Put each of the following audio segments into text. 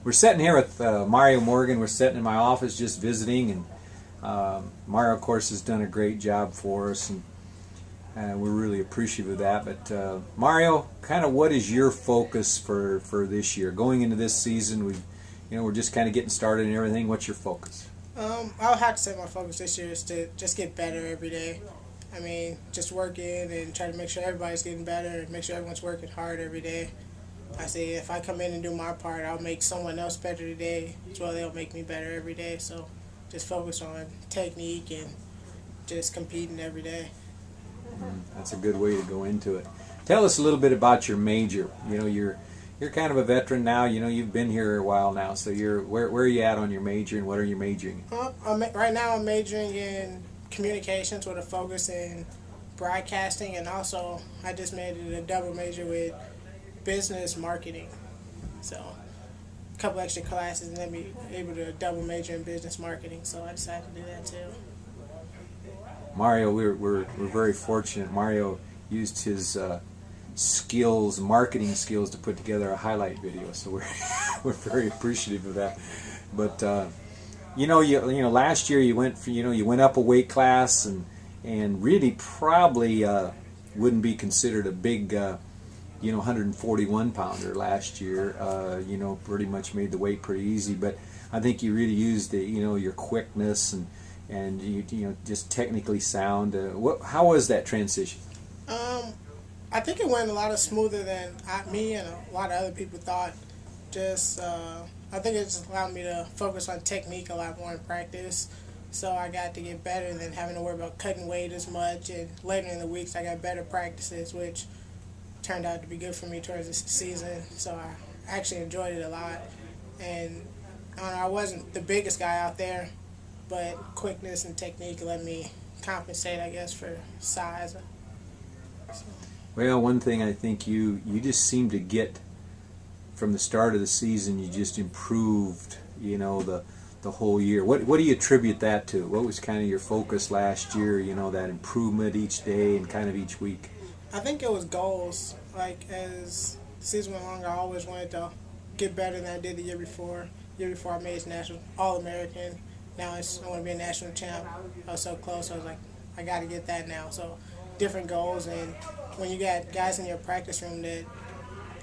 We're sitting here with Mario Morgan. We're sitting in my office just visiting, and Mario, of course, has done a great job for us, and we're really appreciative of that. But Mario, kind of what is your focus for this year? Going into this season, we're just kind of getting started and everything. What's your focus? I'll have to say my focus this year is to just get better every day. I mean, just work in and try to make sure everybody's getting better and make sure everyone's working hard every day. I say if I come in and do my part, I'll make someone else better today as well. They'll make me better every day. So just focus on technique and just competing every day. That's a good way to go into it. Tell us a little bit about your major. You're kind of a veteran now. You've been here a while now. So where are you at on your major, and what are you majoring in? Right now I'm majoring in communications with a focus in broadcasting, and also I just made it a double major with business marketing. So a couple extra classes and then be able to double major in business marketing. So I decided to do that too. Mario, we're very fortunate. Mario used his marketing skills, to put together a highlight video. So we're very appreciative of that. But last year you went up a weight class, and really probably wouldn't be considered a big 141 pounder last year. Pretty much made the weight pretty easy. But I think you really used your quickness and you just technically sound. How was that transition? I think it went a lot smoother than me and a lot of other people thought. I think it just allowed me to focus on technique a lot more in practice. So I got to get better than having to worry about cutting weight as much. And later in the weeks, I got better practices, which turned out to be good for me towards the season. So I actually enjoyed it a lot. And I wasn't the biggest guy out there, but quickness and technique let me compensate, I guess, for size. So. Well, one thing I think you just seem to get from the start of the season, you just improved, the whole year. What do you attribute that to? What was kind of your focus last year, that improvement each day and kind of each week? I think it was goals. Like, as the season went along, I always wanted to get better than I did the year before. The year before I made it national All-American. Now I want to be a national champ. I was so close. I was like, I got to get that now. So different goals, and when you got guys in your practice room that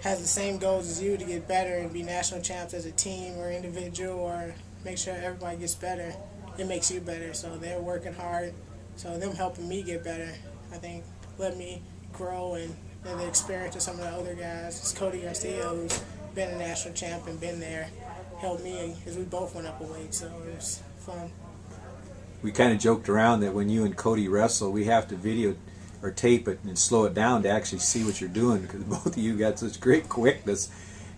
has the same goals as you to get better and be national champs as a team or individual, or make sure everybody gets better, it makes you better. So they're working hard. So them helping me get better, I think, let me grow, and the experience of some of the other guys. It's Cody Garcia, who's been a national champ and been there, helped me because we both went up a weight. So it was fun. We kind of joked around that when you and Cody wrestle, we have to video or tape it and slow it down to actually see what you're doing, because both of you got such great quickness,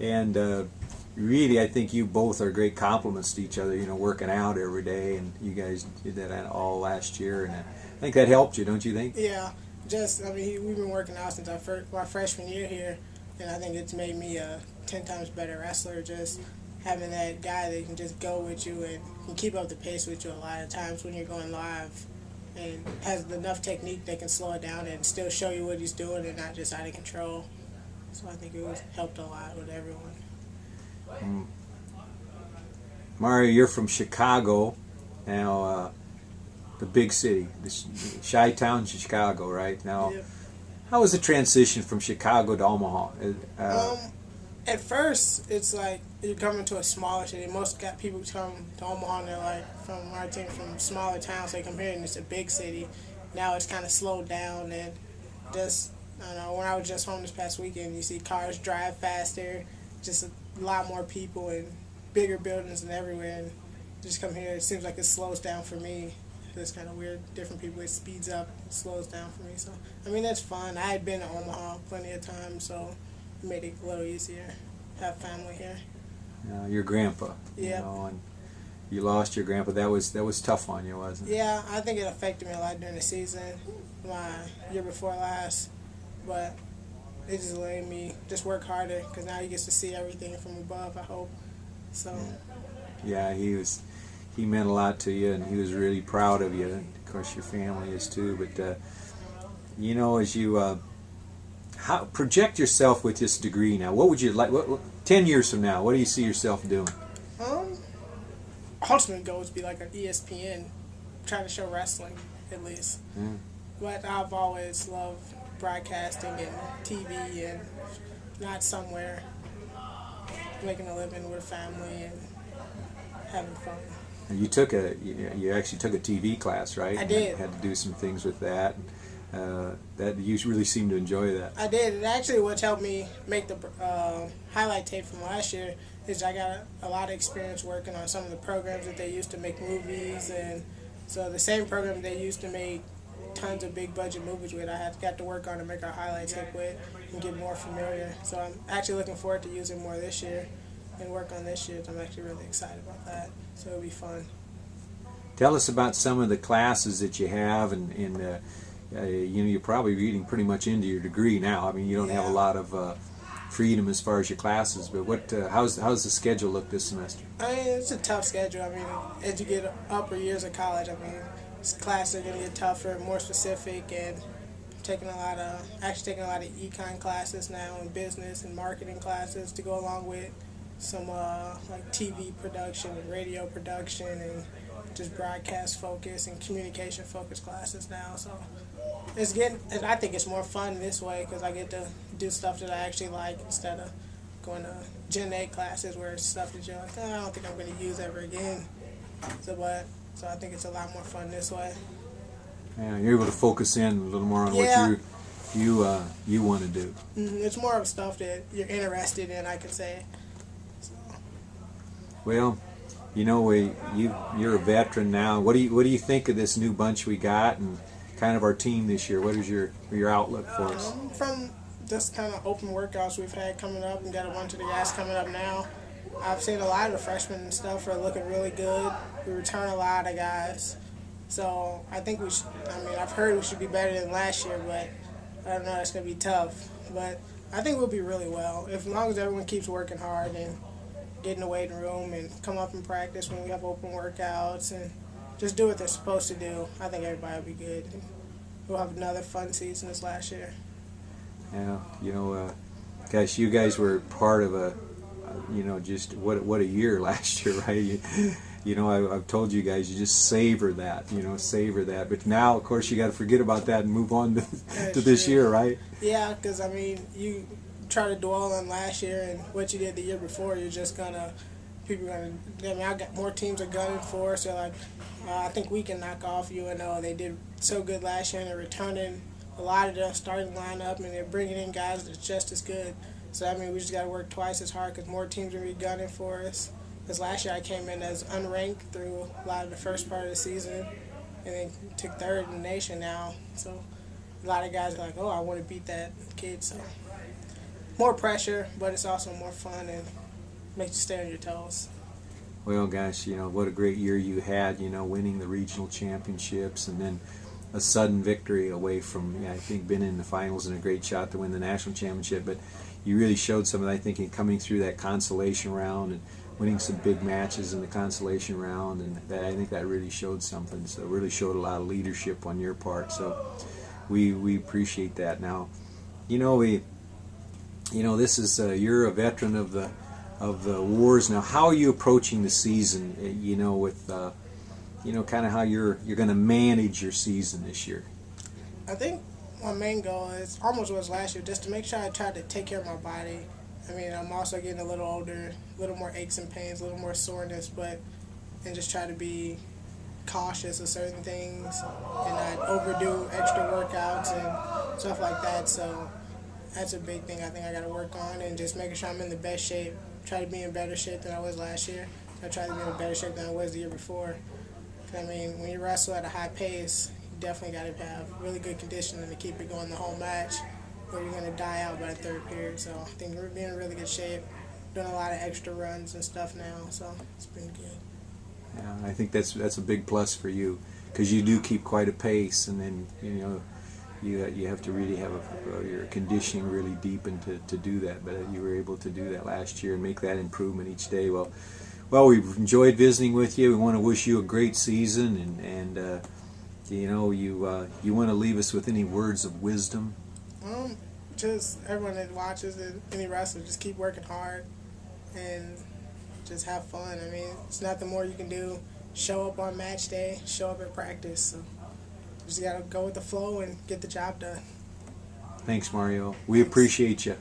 and really I think you both are great compliments to each other, working out every day, and you guys did that all last year, and I think that helped you, don't you think? Yeah, we've been working out since our freshman year here, and I think it's made me a 10 times better wrestler, just having that guy that can just go with you and can keep up the pace with you a lot of times when you're going live, and has enough technique that can slow it down and still show you what he's doing and not just out of control. So I think it helped a lot with everyone. Mario, you're from Chicago. Now, the big city, the Chi-Town, Chicago, right? Now, Yep. How was the transition from Chicago to Omaha? At first, it's like you're coming to a smaller city. Most people come to Omaha and they're like, from our team, from smaller towns, they come here and it's a big city. Now it's kind of slowed down, and just, I don't know, when I was just home this past weekend, you see cars drive faster, just a lot more people and bigger buildings and everywhere. And just come here, it seems like it slows down for me. It's kind of weird. Different people, it speeds up, it slows down for me. So, I mean, that's fun. I had been to Omaha plenty of times, so it made it a little easier. Have family here. Your grandpa. Yeah. And you lost your grandpa. That was tough on you, wasn't it? Yeah, I think it affected me a lot during the season, my year before last. But it just made me just work harder, because now he gets to see everything from above, I hope. So. Yeah, he meant a lot to you, and he was really proud of you. And of course, your family is too. But as you project yourself with this degree now, what would you like? 10 years from now, what do you see yourself doing? Um, ultimate goal is to be like an ESPN, trying to show wrestling at least. Yeah. But I've always loved broadcasting and TV and not somewhere making a living with family and having fun. And you actually took a TV class, right? I did. And had to do some things with that. That you really seem to enjoy that. I did. And actually, what's helped me make the highlight tape from last year is I got a lot of experience working on some of the programs that they used to make movies, and so the same program they used to make tons of big budget movies with, I got to work on to make our highlight tape with and get more familiar. So I'm actually looking forward to using more this year and work on this year. So I'm actually really excited about that. So it'll be fun. Tell us about some of the classes that you have, and you're probably reading pretty much into your degree now. I mean, you don't have a lot of freedom as far as your classes, but how's the schedule look this semester? I mean, it's a tough schedule. I mean, as you get upper years of college, I mean, classes are going to get tougher, more specific, and taking a lot of econ classes now, and business and marketing classes to go along with some like TV production and radio production and just broadcast focus and communication focused classes now. So and I think it's more fun this way because I get to do stuff that I actually like instead of going to Gen A classes where it's stuff that you're like, oh, I don't think I'm going to use ever again. So I think it's a lot more fun this way. Yeah, you're able to focus in a little more on what you want to do. It's more of stuff that you're interested in, I could say. So. Well, you're a veteran now. What do you think of this new bunch we got and kind of our team this year? What is your outlook for us? From just kind of open workouts we've had coming up and got a bunch of the guys coming up now, I've seen a lot of the freshmen and stuff are looking really good. We return a lot of guys. So I think I've heard we should be better than last year, but I don't know, it's going to be tough. But I think we'll be really well, as long as everyone keeps working hard and get in the waiting room and come up and practice when we have open workouts and just do what they're supposed to do. I think everybody will be good. We'll have another fun season this last year. Yeah, gosh, you guys were part of just what a year last year, right? I've told you guys, you just savor that, savor that. But now, of course, you got to forget about that and move on to this year, right? Yeah, because, I mean, you try to dwell on last year and what you did the year before, you're just going to, I got more teams are gunning for us. So, I think we can knock off UNO. They did so good last year, and they're returning a lot of the starting lineup, and they're bringing in guys that's just as good. So, I mean, we just got to work twice as hard because more teams are gunning for us. Because last year I came in as unranked through a lot of the first part of the season and then took third in the nation now. So a lot of guys are like, oh, I want to beat that kid. So more pressure, but it's also more fun and makes you stay on your toes. Well, gosh, what a great year you had, winning the regional championships and then a sudden victory away from, I think, being in the finals and a great shot to win the national championship. But you really showed some of that, I think, in coming through that consolation round and winning some big matches in the consolation round, and I think that really showed something. So it really showed a lot of leadership on your part. So we appreciate that. Now, this is you're a veteran of the wars. Now, how are you approaching the season? With kind of how you're going to manage your season this year. I think my main goal is almost was last year, just to make sure I try to take care of my body. I mean, I'm also getting a little older, a little more aches and pains, a little more soreness, and just try to be cautious of certain things and not overdo extra workouts and stuff like that. So that's a big thing I think I got to work on, and just making sure I'm in the best shape. Try to be in better shape than I was last year. I try to be in better shape than I was the year before. I mean, when you wrestle at a high pace, you definitely got to have really good conditioning to keep it going the whole match, or you're going to die out by the third period. So I think we're being in really good shape, doing a lot of extra runs and stuff now, so it's been good. Yeah, I think that's a big plus for you, because you do keep quite a pace, and then you have to really have your conditioning really deepened to do that. But you were able to do that last year and make that improvement each day. Well, we've enjoyed visiting with you. We want to wish you a great season, and you want to leave us with any words of wisdom? Just everyone that watches it, any wrestler, just keep working hard. and just have fun. I mean, it's nothing more you can do. Show up on match day, show up at practice. So just got to go with the flow and get the job done. Thanks, Mario. We appreciate you.